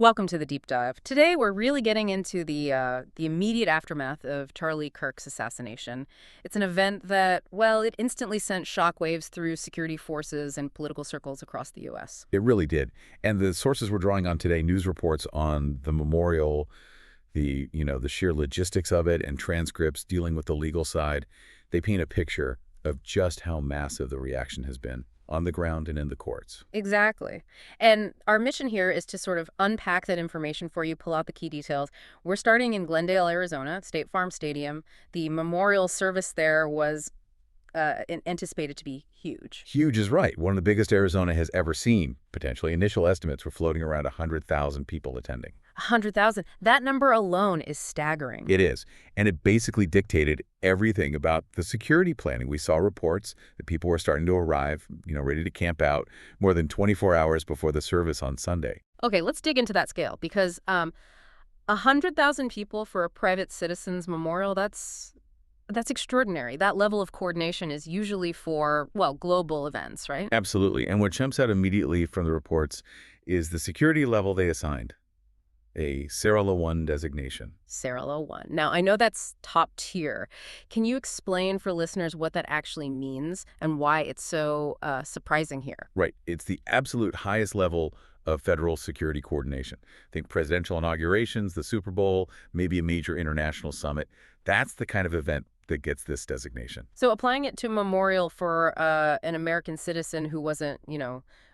Welcome to the deep dive. Today, we're really getting into the immediate aftermath of Charlie Kirk's assassination. It's an event that, well, it instantly sent shockwaves through security forces and political circles across the U.S. It really did. And the sources we're drawing on today, news reports on the memorial, the sheer logistics of it and transcripts dealing with the legal side, they paint a picture of just how massive the reaction has been on the ground and in the courts. Exactly. And our mission here is to sort of unpack that information for you, pull out the key details. We're starting in Glendale, Arizona, State Farm Stadium. The memorial service there was anticipated to be huge. Huge is right. One of the biggest Arizona has ever seen, potentially. Initial estimates were floating around 100,000 people attending. 100,000. That number alone is staggering. It is. And it basically dictated everything about the security planning. We saw reports that people were starting to arrive, ready to camp out more than 24 hours before the service on Sunday. Okay, let's dig into that scale because 100,000 people for a private citizen's memorial, that's extraordinary. That level of coordination is usually for, well, global events, right? Absolutely. And what jumps out immediately from the reports is the security level they assigned. A SEAR 1 designation. SEAR 1. Now, I know that's top tier. Can you explain for listeners what that actually means and why it's so surprising here? Right. It's the absolute highest level of federal security coordination. Think presidential inaugurations, the Super Bowl, maybe a major international summit. That's the kind of event that gets this designation. So applying it to a memorial for an American citizen who wasn't,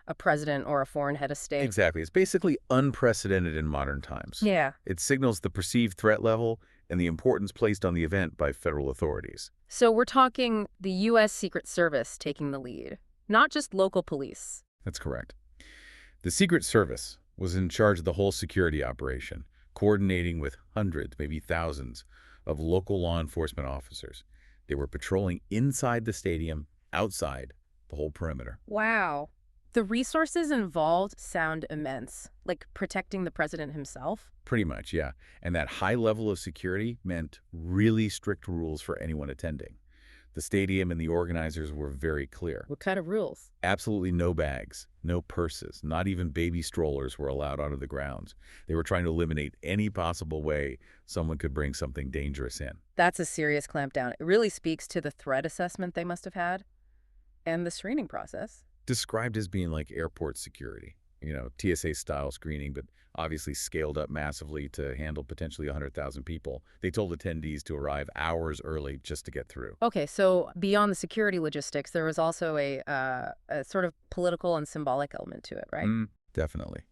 a president or a foreign head of state. Exactly. It's basically unprecedented in modern times. Yeah. It signals the perceived threat level and the importance placed on the event by federal authorities. So we're talking the U.S. Secret Service taking the lead, not just local police. That's correct. The Secret Service was in charge of the whole security operation, coordinating with hundreds, maybe thousands, of local law enforcement officers. They were patrolling inside the stadium, outside, the whole perimeter. Wow. The resources involved sound immense, like protecting the president himself. Pretty much, yeah. And that high level of security meant really strict rules for anyone attending. The stadium and the organizers were very clear. What kind of rules? Absolutely no bags, no purses, not even baby strollers were allowed onto the grounds. They were trying to eliminate any possible way someone could bring something dangerous in. That's a serious clampdown. It really speaks to the threat assessment they must have had and the screening process. Described as being like airport security, TSA-style screening, but obviously scaled up massively to handle potentially 100,000 people. They told attendees to arrive hours early just to get through. Okay, so beyond the security logistics, there was also a sort of political and symbolic element to it, right? Definitely.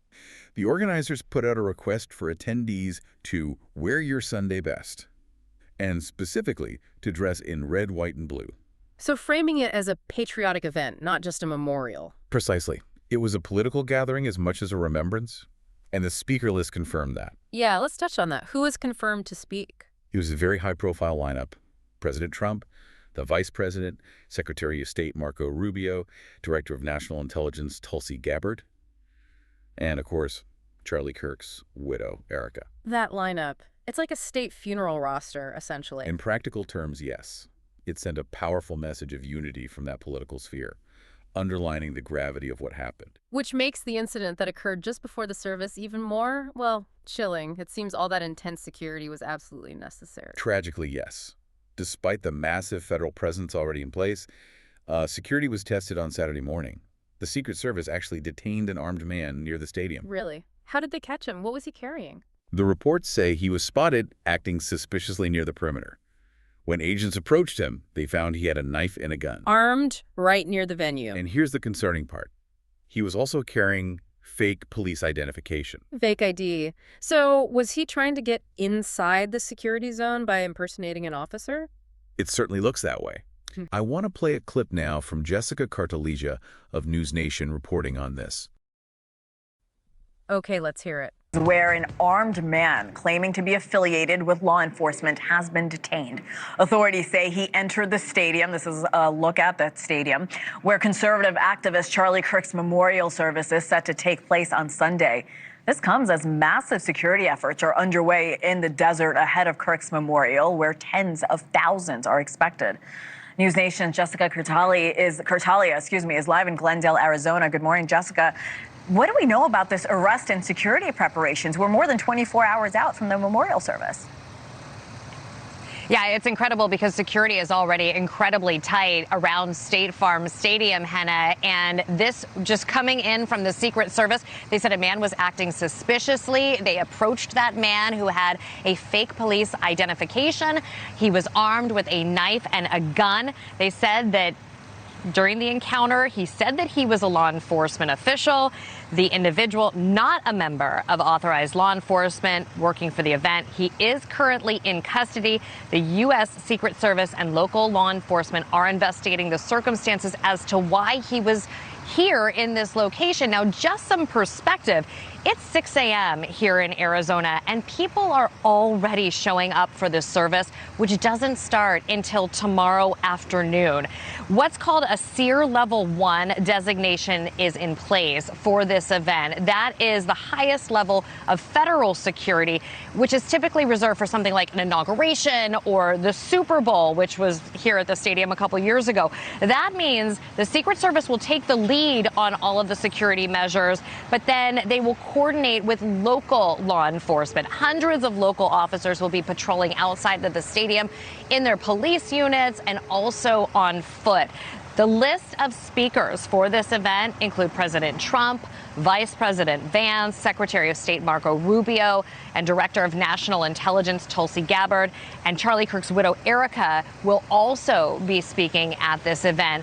The organizers put out a request for attendees to wear your Sunday best, and specifically to dress in red, white, and blue. So framing it as a patriotic event, not just a memorial. Precisely. It was a political gathering as much as a remembrance, and the speaker list confirmed that. Yeah, let's touch on that. Who was confirmed to speak? It was a very high-profile lineup. President Trump, the Vice President, Secretary of State Marco Rubio, Director of National Intelligence Tulsi Gabbard, and, of course, Charlie Kirk's widow, Erika. That lineup. It's like a state funeral roster, essentially. In practical terms, yes. It sent a powerful message of unity from that political sphere, underlining the gravity of what happened. Which makes the incident that occurred just before the service even more, well, chilling. It seems all that intense security was absolutely necessary. Tragically, yes. Despite the massive federal presence already in place, security was tested on Saturday morning. The Secret Service actually detained an armed man near the stadium. Really? How did they catch him? What was he carrying? The reports say he was spotted acting suspiciously near the perimeter. When agents approached him, they found he had a knife and a gun. Armed right near the venue. And here's the concerning part. He was also carrying fake police identification. Fake ID. So was he trying to get inside the security zone by impersonating an officer? It certainly looks that way. I want to play a clip now from Jessica Cartaleja of News Nation reporting on this. Okay, let's hear it. Where an armed man claiming to be affiliated with law enforcement has been detained. Authorities say he entered the stadium. This is a look at that stadium, where conservative activist Charlie Kirk's memorial service is set to take place on Sunday. This comes as massive security efforts are underway in the desert ahead of Kirk's memorial, where tens of thousands are expected. News Nation's Jessica Cartalia is live in Glendale, Arizona. Good morning, Jessica. What do we know about this arrest and security preparations? We're more than 24 hours out from the memorial service. Yeah, it's incredible because security is already incredibly tight around State Farm Stadium, Henna. And this just coming in from the Secret Service, they said a man was acting suspiciously. They approached that man who had a fake police identification. He was armed with a knife and a gun. They said that during the encounter, he said that he was a law enforcement official. The individual, not a member of authorized law enforcement working for the event. He is currently in custody. The U.S. Secret Service and local law enforcement are investigating the circumstances as to why he was here in this location. Now, just some perspective. It's 6 a.m. here in Arizona, and people are already showing up for this service, which doesn't start until tomorrow afternoon. What's called a SEAR Level 1 designation is in place for this event. That is the highest level of federal security, which is typically reserved for something like an inauguration or the Super Bowl, which was here at the stadium a couple years ago. That means the Secret Service will take the lead on all of the security measures, but then they will coordinate with local law enforcement. Hundreds of local officers will be patrolling outside of the stadium in their police units and also on foot. The list of speakers for this event include President Trump, Vice President Vance, Secretary of State Marco Rubio, and Director of National Intelligence Tulsi Gabbard. And Charlie Kirk's widow, Erika, will also be speaking at this event.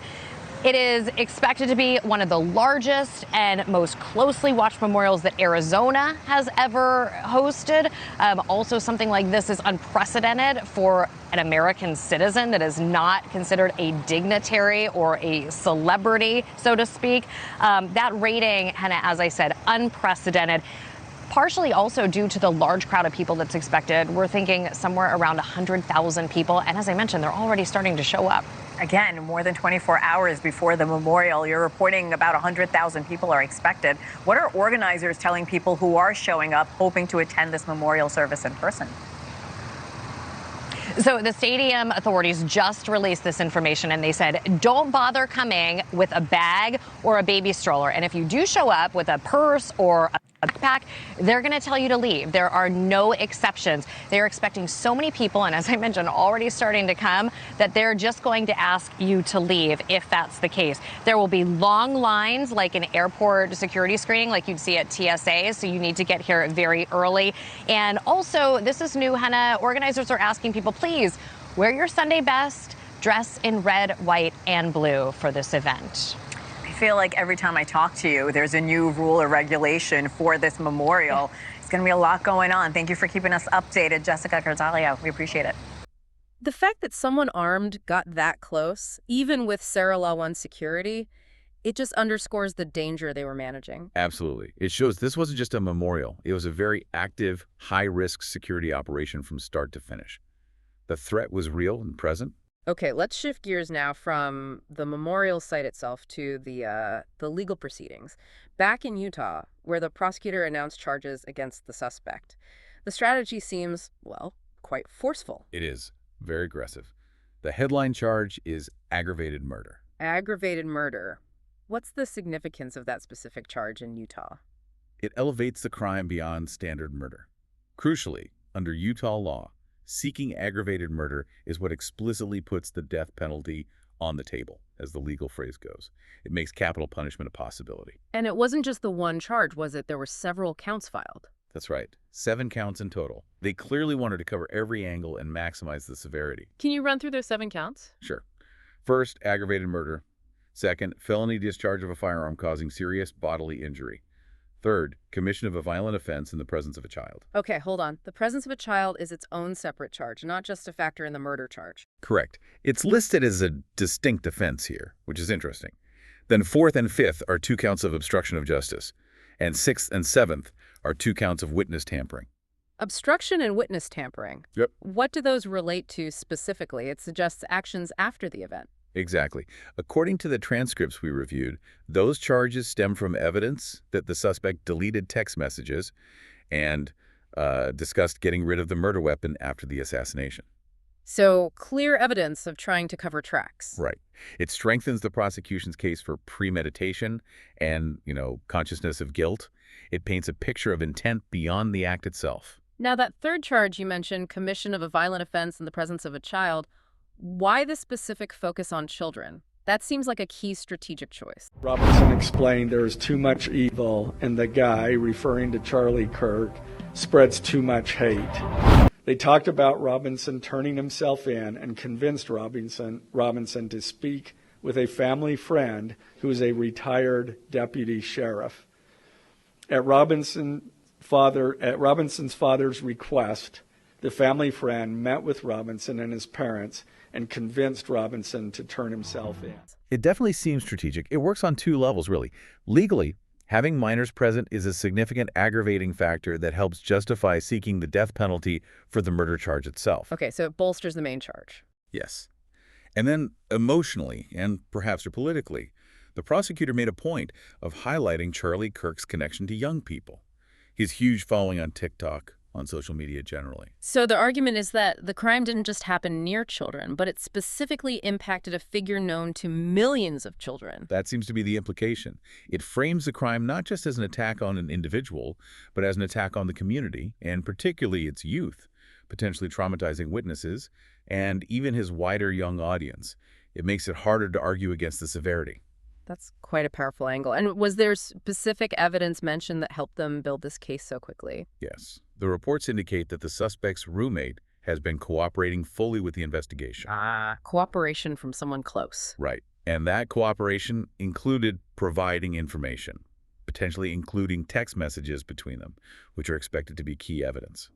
It is expected to be one of the largest and most closely watched memorials that Arizona has ever hosted. Also, something like this is unprecedented for an American citizen that is not considered a dignitary or a celebrity, so to speak. That rating, Hannah, as I said, unprecedented. Partially also due to the large crowd of people that's expected. We're thinking somewhere around 100,000 people. And as I mentioned, they're already starting to show up. Again, more than 24 hours before the memorial, you're reporting about 100,000 people are expected. What are organizers telling people who are showing up, hoping to attend this memorial service in person? So the stadium authorities just released this information, and they said, don't bother coming with a bag or a baby stroller. And if you do show up with a purse or a backpack, they're going to tell you to leave. There are no exceptions. They're expecting so many people, and as I mentioned, already starting to come, that they're just going to ask you to leave if that's the case. There will be long lines like an airport security screening like you'd see at TSA, so you need to get here very early. And also, this is new, Hannah, organizers are asking people, please wear your Sunday best, dress in red, white, and blue for this event. I feel like every time I talk to you, there's a new rule or regulation for this memorial. It's going to be a lot going on. Thank you for keeping us updated, Jessica Cartalio. We appreciate it. The fact that someone armed got that close, even with SEAR Law 1 security, it just underscores the danger they were managing. Absolutely. It shows this wasn't just a memorial. It was a very active, high-risk security operation from start to finish. The threat was real and present. Okay, let's shift gears now from the memorial site itself to the legal proceedings. Back in Utah, where the prosecutor announced charges against the suspect, the strategy seems, well, quite forceful. It is very aggressive. The headline charge is aggravated murder. Aggravated murder. What's the significance of that specific charge in Utah? It elevates the crime beyond standard murder. Crucially, under Utah law, seeking aggravated murder is what explicitly puts the death penalty on the table, as the legal phrase goes. It makes capital punishment a possibility. And it wasn't just the one charge, was it? There were several counts filed. That's right. 7 counts in total. They clearly wanted to cover every angle and maximize the severity. Can you run through those 7 counts? Sure. First, aggravated murder. Second, felony discharge of a firearm causing serious bodily injury. Third, commission of a violent offense in the presence of a child. Okay, hold on. The presence of a child is its own separate charge, not just a factor in the murder charge. Correct. It's listed as a distinct offense here, which is interesting. Then fourth and fifth are 2 counts of obstruction of justice. And sixth and seventh are 2 counts of witness tampering. Obstruction and witness tampering. Yep. What do those relate to specifically? It suggests actions after the event. Exactly. According to the transcripts we reviewed, those charges stem from evidence that the suspect deleted text messages and discussed getting rid of the murder weapon after the assassination. So clear evidence of trying to cover tracks. Right. It strengthens the prosecution's case for premeditation and, consciousness of guilt. It paints a picture of intent beyond the act itself. Now, that third charge you mentioned, commission of a violent offense in the presence of a child, why the specific focus on children? That seems like a key strategic choice. Robinson explained there is too much evil, and the guy, referring to Charlie Kirk, spreads too much hate. They talked about Robinson turning himself in and convinced Robinson to speak with a family friend who is a retired deputy sheriff. At Robinson's father's request, the family friend met with Robinson and his parents and convinced Robinson to turn himself in. It definitely seems strategic. It works on two levels, really. Legally, having minors present is a significant aggravating factor that helps justify seeking the death penalty for the murder charge itself. Okay, so it bolsters the main charge. Yes. And then emotionally, and perhaps politically, the prosecutor made a point of highlighting Charlie Kirk's connection to young people. His huge following on TikTok, on social media generally. So the argument is that the crime didn't just happen near children, but it specifically impacted a figure known to millions of children. That seems to be the implication. It frames the crime not just as an attack on an individual, but as an attack on the community, and particularly its youth, potentially traumatizing witnesses, and even his wider young audience. It makes it harder to argue against the severity. That's quite a powerful angle. And was there specific evidence mentioned that helped them build this case so quickly? Yes. The reports indicate that the suspect's roommate has been cooperating fully with the investigation. Cooperation from someone close. Right. And that cooperation included providing information, potentially including text messages between them, which are expected to be key evidence.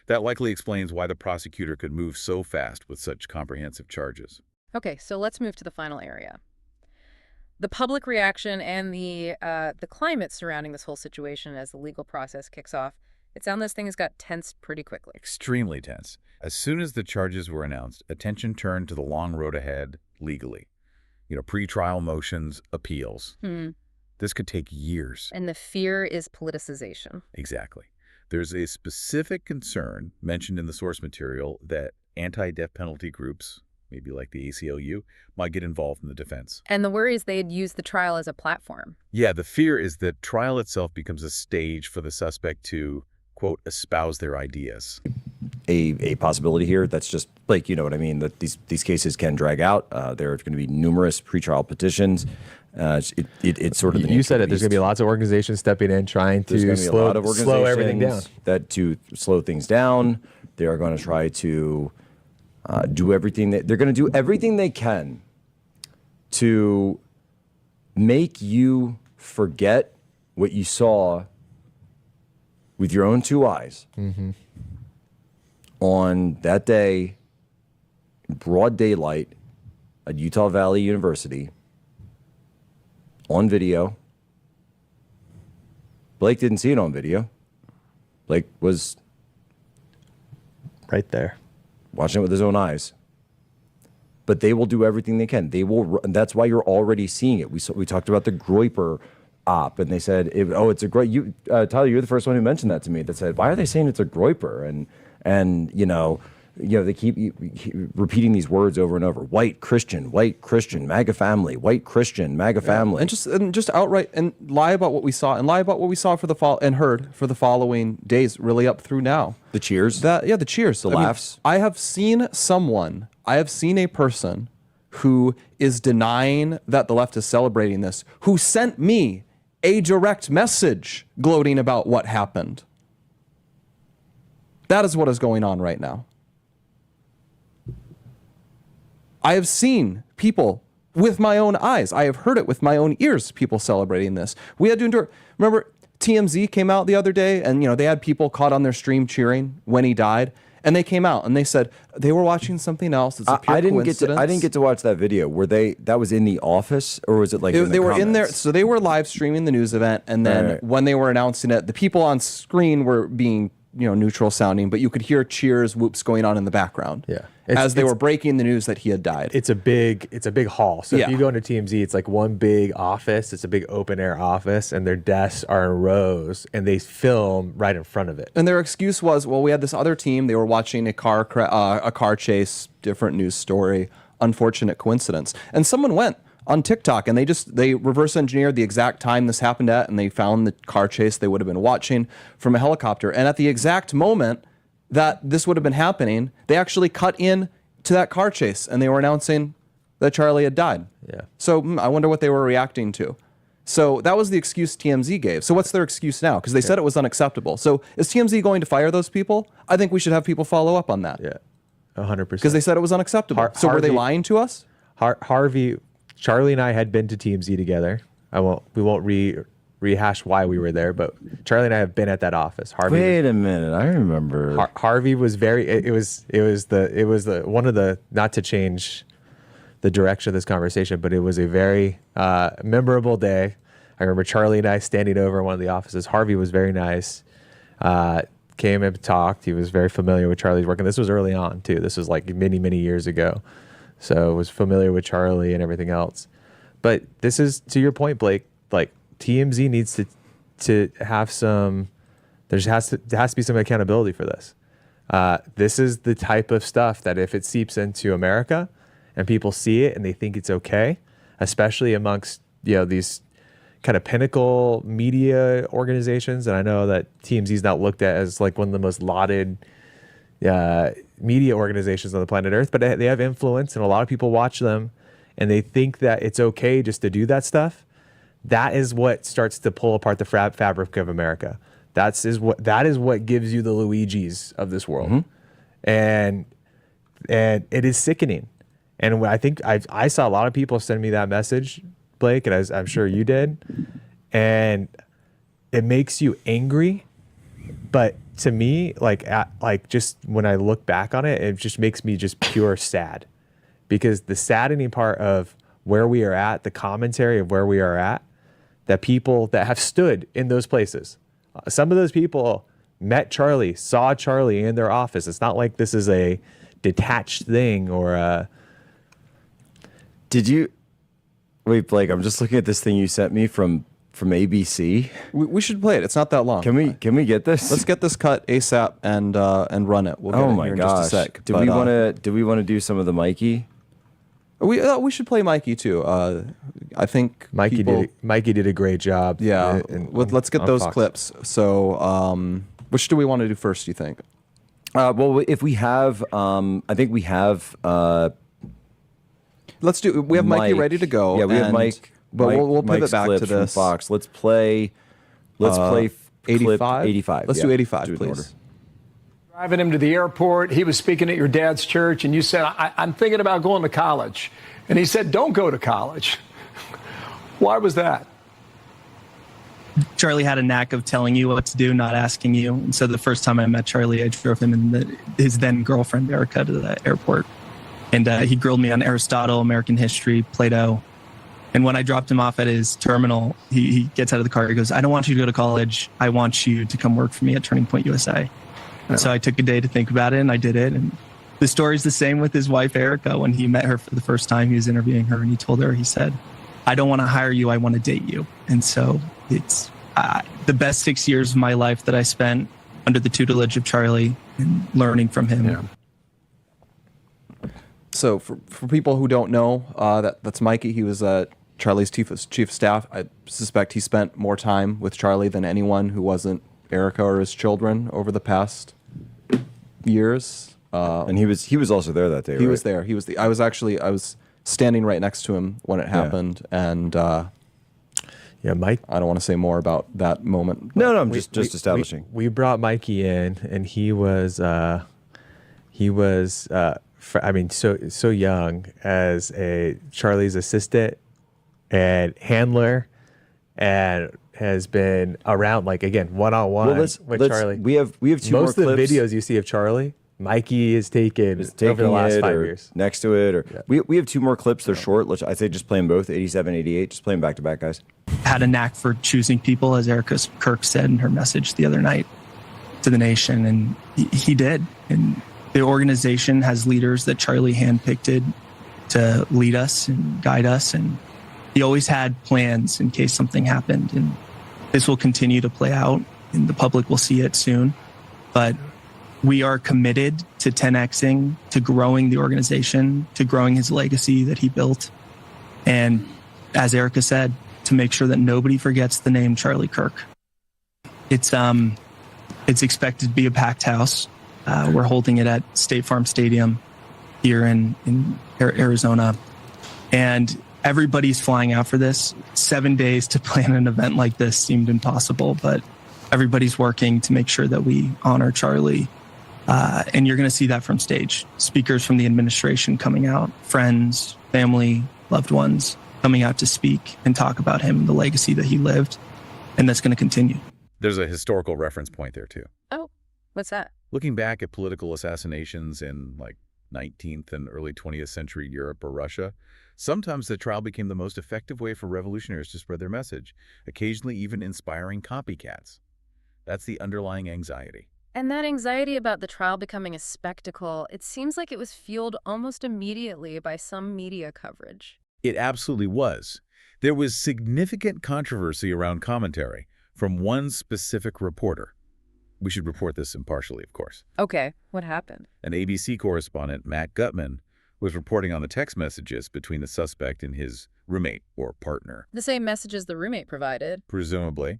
That likely explains why the prosecutor could move so fast with such comprehensive charges. Okay, so let's move to the final area. The public reaction and the climate surrounding this whole situation as the legal process kicks off, it sounds this thing has got tense pretty quickly. Extremely tense. As soon as the charges were announced, attention turned to the long road ahead legally. Pre-trial motions, appeals. This could take years. And the fear is politicization. Exactly. There's a specific concern mentioned in the source material that anti-death penalty groups, maybe like the ACLU, might get involved in the defense. And the worry is they'd use the trial as a platform. Yeah, the fear is that trial itself becomes a stage for the suspect to, quote, espouse their ideas. A possibility here that's just like, you know what I mean, that these cases can drag out. There are going to be numerous pretrial petitions. It's sort of the you said it. There's going to be lots of organizations stepping in trying to slow everything down. To slow things down. They are going to try to do everything. They're going to do everything they can to make you forget what you saw with your own two eyes on that day, broad daylight at Utah Valley University, on video. Blake didn't see it on video. Blake was right there, watching it with his own eyes. But they will do everything they can. They will. That's why you're already seeing it. We talked about the Groyper op, and they said, it's a Groyper. Tyler, you're the first one who mentioned that to me. That said, why are they saying it's a Groyper? And they keep repeating these words over and over: white Christian, MAGA family, white Christian, MAGA family, and just outright and lie about what we saw and lie about what we saw for the and heard for the following days, really up through now. The cheers, the cheers, the laughs. I have seen a person who is denying that the left is celebrating this, who sent me a direct message gloating about what happened. That is what is going on right now. I have seen people with my own eyes. I have heard it with my own ears, people celebrating this. We had to endure. Remember, TMZ came out the other day and, they had people caught on their stream cheering when he died. And they came out and they said they were watching something else. It's a pure coincidence. I didn't get to watch that video. That was in the office, or was it like they were in there? So they were live streaming the news event, and then when they were announcing it, the people on screen were being neutral sounding, but you could hear cheers, whoops going on in the background. Yeah. As they were breaking the news that he had died. It's a big hall. So if you go into TMZ, it's like one big office. It's a big open air office, and their desks are in rows, and they film right in front of it. And their excuse was, well, we had this other team. They were watching a car chase, different news story, unfortunate coincidence. And someone went on TikTok and they reverse engineered the exact time this happened at, and they found the car chase they would have been watching from a helicopter. And at the exact moment that this would have been happening, they actually cut in to that car chase and they were announcing that Charlie had died. Yeah. So I wonder what they were reacting to. So that was the excuse TMZ gave. So what's their excuse now? Because they said it was unacceptable. So is TMZ going to fire those people? I think we should have people follow up on that. Yeah, 100%. Because they said it was unacceptable. So were they lying to us? Harvey, Charlie and I had been to TMZ together. We won't rehash why we were there, but Charlie and I have been at that office. Wait a minute, I remember. Harvey was very. It was the one of the, not to change the direction of this conversation, but it was a very memorable day. I remember Charlie and I standing over in one of the offices. Harvey was very nice. Came and talked. He was very familiar with Charlie's work, and this was early on too. This was like many years ago, so was familiar with Charlie and everything else. But this is, to your point, Blake. Like, TMZ needs to have some. There has to be some accountability for this. This is the type of stuff that if it seeps into America, and people see it and they think it's okay, especially amongst these kind of pinnacle media organizations. And I know that TMZ is not looked at as like one of the most lauded media organizations on the planet Earth, but they have influence and a lot of people watch them, and they think that it's okay just to do that stuff. That is what starts to pull apart the fabric of America. That is what gives you the Luigis of this world. Mm-hmm. And it is sickening. And I think I saw a lot of people send me that message, Blake, and I'm sure you did. And it makes you angry, but to me, like just when I look back on it, it just makes me just pure sad. Because the saddening part of where we are at, the commentary of where we are at, that people that have stood in those places, some of those people met Charlie, saw Charlie in their office. It's not like this is a detached thing or a... Did you... Wait, Blake, I'm just looking at this thing you sent me from ABC. We should play it. It's not that long. Can we get this? Let's get this cut ASAP and run it. We'll get it here in just a sec. Do we want to do some of the Mikey? We should play Mikey too. I think Mikey did a great job. Yeah. Let's get those Fox clips. So which do we want to do first, do you think? Well, if we have, I think we have. Let's do. We have Mikey ready to go. Yeah, we have Mike. But we'll pivot back to this. From Fox. Let's play 85. 85. Let's do 85, please. Driving him to the airport, he was speaking at your dad's church, and you said, I'm thinking about going to college. And he said, don't go to college. Why was that? Charlie had a knack of telling you what to do, not asking you. And so the first time I met Charlie, I drove him and his then girlfriend, Erika, to the airport. And he grilled me on Aristotle, American history, Plato. And when I dropped him off at his terminal, he gets out of the car. He goes, I don't want you to go to college. I want you to come work for me at Turning Point USA. Yeah. So I took a day to think about it, and I did it. And the story's the same with his wife, Erika. When he met her for the first time, he was interviewing her, and he told her, he said, I don't want to hire you. I want to date you. And so it's the best 6 years of my life that I spent under the tutelage of Charlie and learning from him. Yeah. So for people who don't know, that's Mikey. He was Charlie's chief of staff. I suspect he spent more time with Charlie than anyone who wasn't Erika or his children over the past years. And he was also there that day. He was there. I was standing right next to him when it happened, and Mike. I don't want to say more about that moment. No, I'm just establishing. We brought Mikey in, and he was so young as a Charlie's assistant and handler, and has been around, like, again, one-on-one with Charlie. We have two more Most of the clips. videos you see of Charlie, Mikey is taken over the last 5 years. Next to it. Or we have two more clips. They're short. I say just play them both, 87, 88. Just play them back to back, guys. Had a knack for choosing people, as Erika Kirk said in her message the other night. to the nation, and he did. And the organization has leaders that Charlie handpicked to lead us and guide us, and he always had plans in case something happened. And this will continue to play out, and the public will see it soon. But we are committed to 10Xing, to growing the organization, to growing his legacy that he built. And as Erika said, to make sure that nobody forgets the name Charlie Kirk. It's expected to be a packed house. We're holding it at State Farm Stadium here in Arizona. And everybody's flying out for this. 7 days to plan an event like this seemed impossible, but everybody's working to make sure that we honor Charlie. And you're going to see that from stage. Speakers from the administration coming out, friends, family, loved ones coming out to speak and talk about him, the legacy that he lived. And that's going to continue. There's a historical reference point there, too. Oh, what's that? Looking back at political assassinations in, 19th and early 20th century Europe or Russia, sometimes the trial became the most effective way for revolutionaries to spread their message, occasionally even inspiring copycats. That's the underlying anxiety. And that anxiety about the trial becoming a spectacle, it seems like it was fueled almost immediately by some media coverage. It absolutely was. There was significant controversy around commentary from one specific reporter. We should report this impartially, of course. Okay, what happened? An ABC correspondent, Matt Gutman, was reporting on the text messages between the suspect and his roommate or partner. The same messages the roommate provided. Presumably.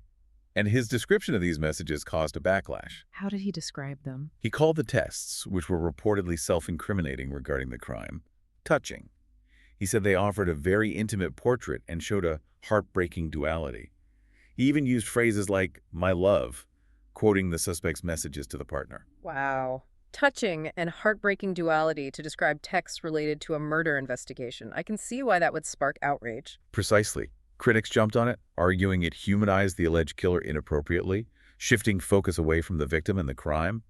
And his description of these messages caused a backlash. How did he describe them? He called the texts, which were reportedly self-incriminating regarding the crime, touching. He said they offered a very intimate portrait and showed a heartbreaking duality. He even used phrases like, "my love," quoting the suspect's messages to the partner. Wow. Touching and heartbreaking duality to describe texts related to a murder investigation. I can see why that would spark outrage. Precisely. Critics jumped on it, arguing it humanized the alleged killer inappropriately, shifting focus away from the victim and the crime.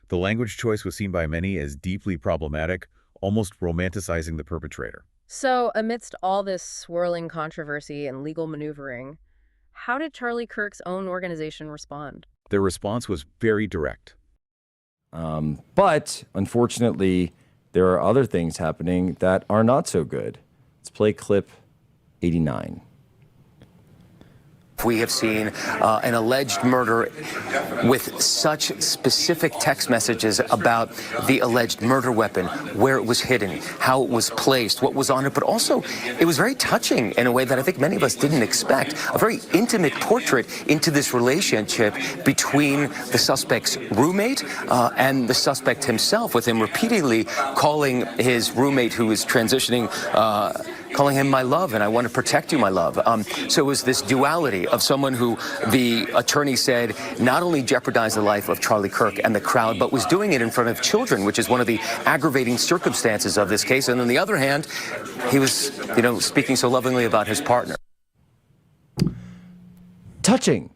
The language choice was seen by many as deeply problematic, almost romanticizing the perpetrator. So, amidst all this swirling controversy and legal maneuvering, how did Charlie Kirk's own organization respond? Their response was very direct. But unfortunately, there are other things happening that are not so good. Let's play clip 89. We have seen an alleged murder with such specific text messages about the alleged murder weapon, where it was hidden, how it was placed, what was on it, but also it was very touching in a way that I think many of us didn't expect. A very intimate portrait into this relationship between the suspect's roommate and the suspect himself, with him repeatedly calling his roommate who is transitioning calling him "my love," and "I want to protect you, my love." So it was this duality of someone who the attorney said not only jeopardized the life of Charlie Kirk and the crowd, but was doing it in front of children, which is one of the aggravating circumstances of this case. And on the other hand, he was, speaking so lovingly about his partner. Touching.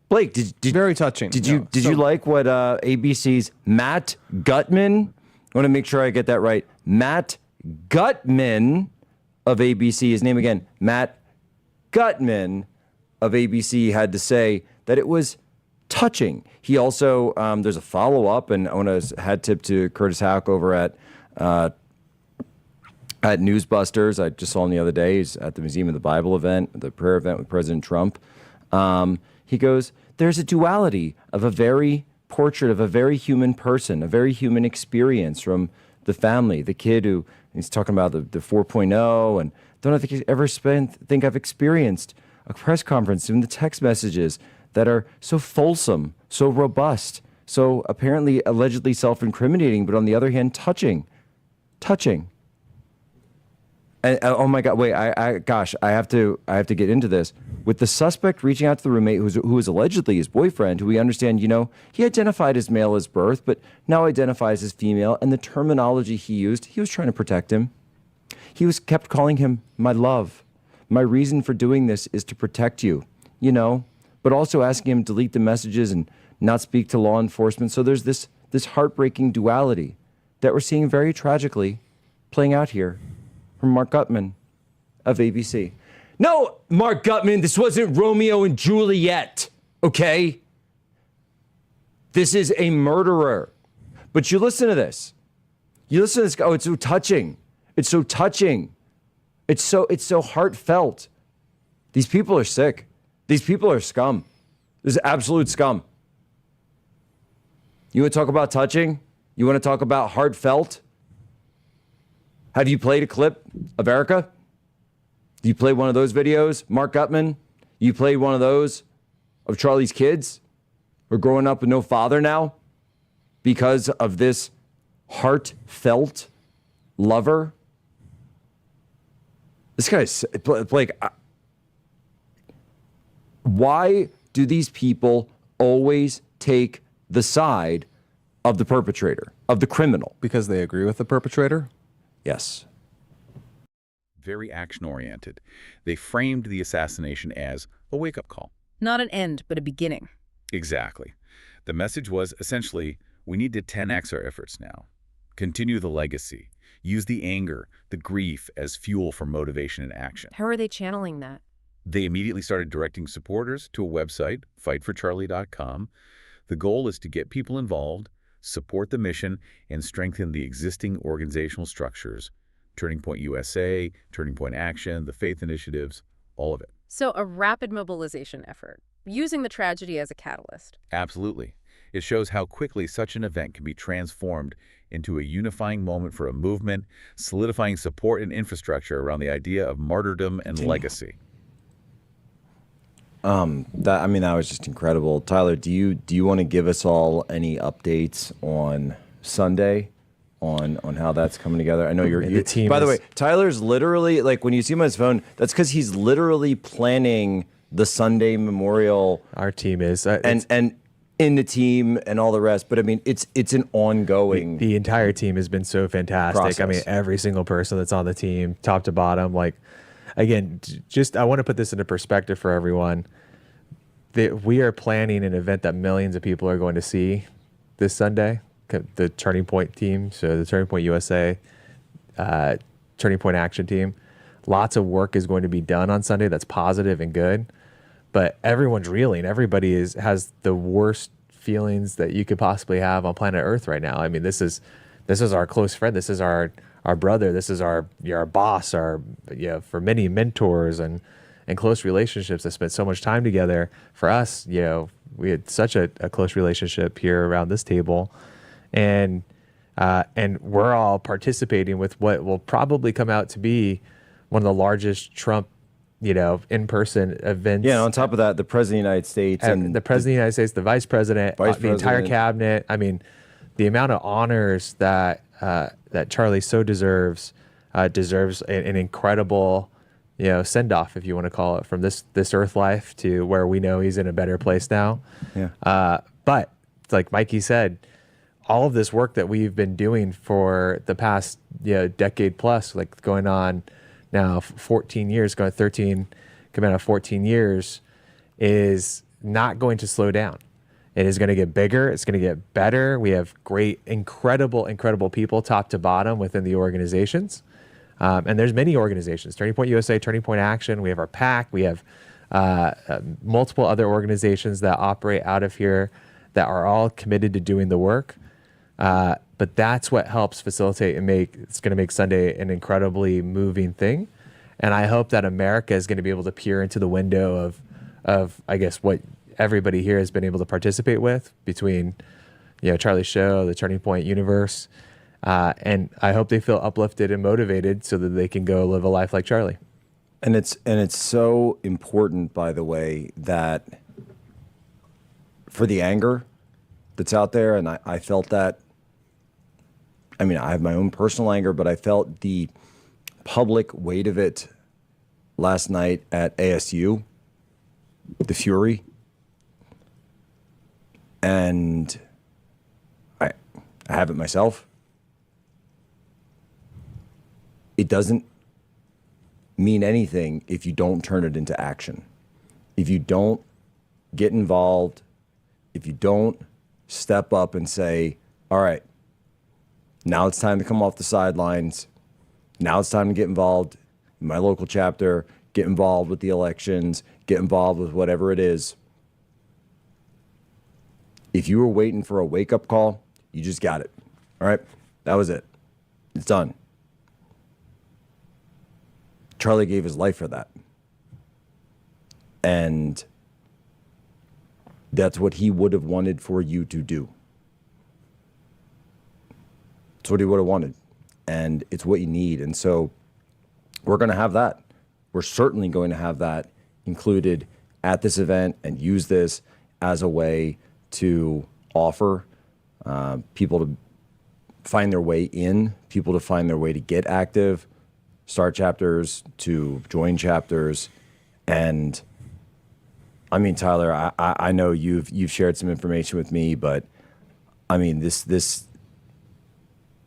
Blake, very touching. Did you like what ABC's Matt Gutman? I want to make sure I get that right. Matt Gutman of ABC, his name again, Matt Gutman of ABC, had to say that it was touching. He also, there's a follow-up, and I want to hat tip to Curtis Hack over at Newsbusters. I just saw him the other day. He's at the Museum of the Bible event, the prayer event with President Trump. He goes, there's a duality of a very portrait of a very human person, a very human experience from the family, the kid who, he's talking about the 4.0, and don't think I've experienced a press conference and the text messages that are so fulsome, so robust, so apparently allegedly self-incriminating, but on the other hand, touching. And, oh my God! Wait, I have to get into this. With the suspect reaching out to the roommate, who is allegedly his boyfriend, who we understand, he identified as male as birth, but now identifies as female. And the terminology he used, he was trying to protect him. He kept calling him "my love." My reason for doing this is to protect you, but also asking him to delete the messages and not speak to law enforcement. So there's this heartbreaking duality that we're seeing very tragically playing out here. From Mark Gutman of ABC. No, Mark Gutman, this wasn't Romeo and Juliet, okay? This is a murderer. But you listen to this. You listen to this. Oh, it's so touching. It's so touching. It's so heartfelt. These people are sick. These people are scum. This is absolute scum. You want to talk about touching? You want to talk about heartfelt? Have you played a clip of Erika? You played one of those videos, Mark Gutman? You played one of those of Charlie's kids who are growing up with no father now because of this heartfelt lover? This guy's like, why do these people always take the side of the perpetrator, of the criminal? Because they agree with the perpetrator? Yes. Very action-oriented. They framed the assassination as a wake-up call. Not an end, but a beginning. Exactly. The message was essentially, we need to 10x our efforts now. Continue the legacy. Use the anger, the grief as fuel for motivation and action. How are they channeling that? They immediately started directing supporters to a website, fightforcharlie.com. The goal is to get people involved, support the mission, and strengthen the existing organizational structures. Turning Point USA, Turning Point Action, the Faith Initiatives, all of it. So a rapid mobilization effort, using the tragedy as a catalyst. Absolutely. It shows how quickly such an event can be transformed into a unifying moment for a movement, solidifying support and infrastructure around the idea of martyrdom and legacy. That was just incredible. Tyler, do you want to give us all any updates on Sunday? On how that's coming together. I know the team. By the way, Tyler's literally, like, when you see him on his phone, that's because he's literally planning the Sunday memorial. Our team is and in the team and all the rest. But I mean, it's an ongoing. The entire team has been so fantastic. Process. I mean, every single person that's on the team, top to bottom. Like, again, just I want to put this into perspective for everyone. We are planning an event that millions of people are going to see this Sunday. The Turning Point team, so the Turning Point USA, Turning Point Action team. Lots of work is going to be done on Sunday that's positive and good, but everyone's reeling. Everybody has the worst feelings that you could possibly have on planet Earth right now. I mean, this is our close friend. This is our brother. This is our boss. For many mentors and close relationships that spent so much time together. For us, we had such a close relationship here around this table. And we're all participating with what will probably come out to be one of the largest Trump, in-person events. Yeah. On top of that, the President of the United States and the President of the United States, the Vice President, the entire cabinet. I mean, the amount of honors that Charlie so deserves an incredible, send-off, if you want to call it, from this earth life to where we know he's in a better place now. Yeah. But like Mikey said, all of this work that we've been doing for the past decade plus, like going on now 14 years, going 13, coming out of 14 years, is not going to slow down. It is going to get bigger. It's going to get better. We have great, incredible people top to bottom within the organizations. And there's many organizations, Turning Point USA, Turning Point Action. We have our PAC. We have multiple other organizations that operate out of here that are all committed to doing the work. But that's what helps facilitate and it's going to make Sunday an incredibly moving thing. And I hope that America is going to be able to peer into the window of I guess, what everybody here has been able to participate with between, Charlie's show, the Turning Point universe. And I hope they feel uplifted and motivated so that they can go live a life like Charlie. And it's so important, by the way, that for the anger that's out there, and I felt that. I mean, I have my own personal anger, but I felt the public weight of it last night at ASU, the fury. And I have it myself. It doesn't mean anything if you don't turn it into action. If you don't get involved, if you don't step up and say, all right, now it's time to come off the sidelines. Now it's time to get involved in my local chapter, get involved with the elections, get involved with whatever it is. If you were waiting for a wake-up call, you just got it. All right? That was it. It's done. Charlie gave his life for that. And that's what he would have wanted for you to do. It's what he would have wanted. And it's what you need. And so we're going to have that. We're certainly going to have that included at this event and use this as a way to offer people to find their way in, people to find their way to get active, start chapters, to join chapters. And I mean, Tyler, I know you've shared some information with me, but I mean, this is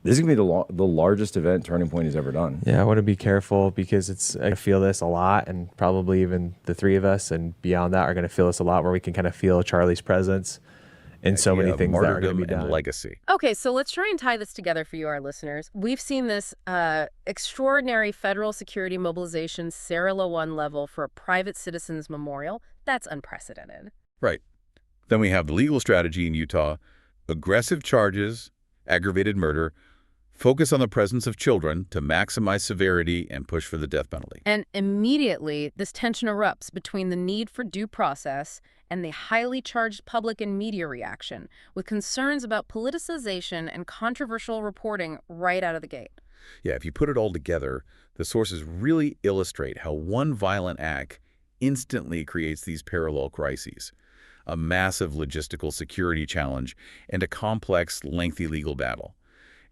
going to be the largest event Turning Point has ever done. Yeah, I want to be careful because I feel this a lot, and probably even the three of us and beyond that are going to feel this a lot, where we can kind of feel Charlie's presence in so many things that are going to be done. And legacy. Okay, so let's try and tie this together for you, our listeners. We've seen this extraordinary federal security mobilization, Sarah Law level for a private citizen's memorial. That's unprecedented. Right. Then we have the legal strategy in Utah, aggressive charges, aggravated murder, focus on the presence of children to maximize severity and push for the death penalty. And immediately, this tension erupts between the need for due process and the highly charged public and media reaction, with concerns about politicization and controversial reporting right out of the gate. Yeah, if you put it all together, the sources really illustrate how one violent act instantly creates these parallel crises, a massive logistical security challenge and a complex, lengthy legal battle.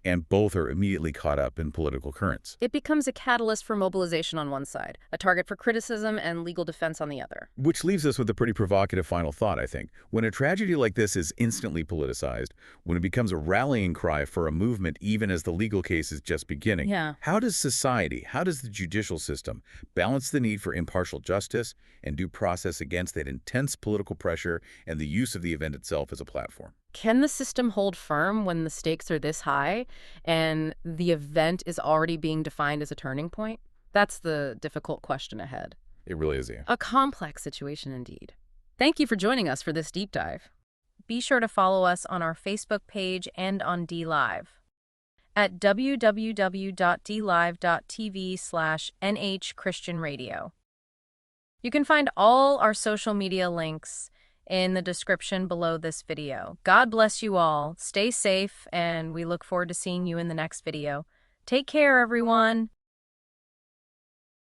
And both are immediately caught up in political currents. It becomes a catalyst for mobilization on one side, a target for criticism and legal defense on the other. Which leaves us with a pretty provocative final thought, I think. When a tragedy like this is instantly politicized, when it becomes a rallying cry for a movement even as the legal case is just beginning, how does society, how does the judicial system balance the need for impartial justice and due process against that intense political pressure and the use of the event itself as a platform? Can the system hold firm when the stakes are this high and the event is already being defined as a turning point? That's the difficult question ahead. It really is, A complex situation indeed. Thank you for joining us for this deep dive. Be sure to follow us on our Facebook page and on DLive at www.dlive.tv/NHChristianRadio. You can find all our social media links in the description below this video. God bless you all. Stay safe, and we look forward to seeing you in the next video. Take care, everyone.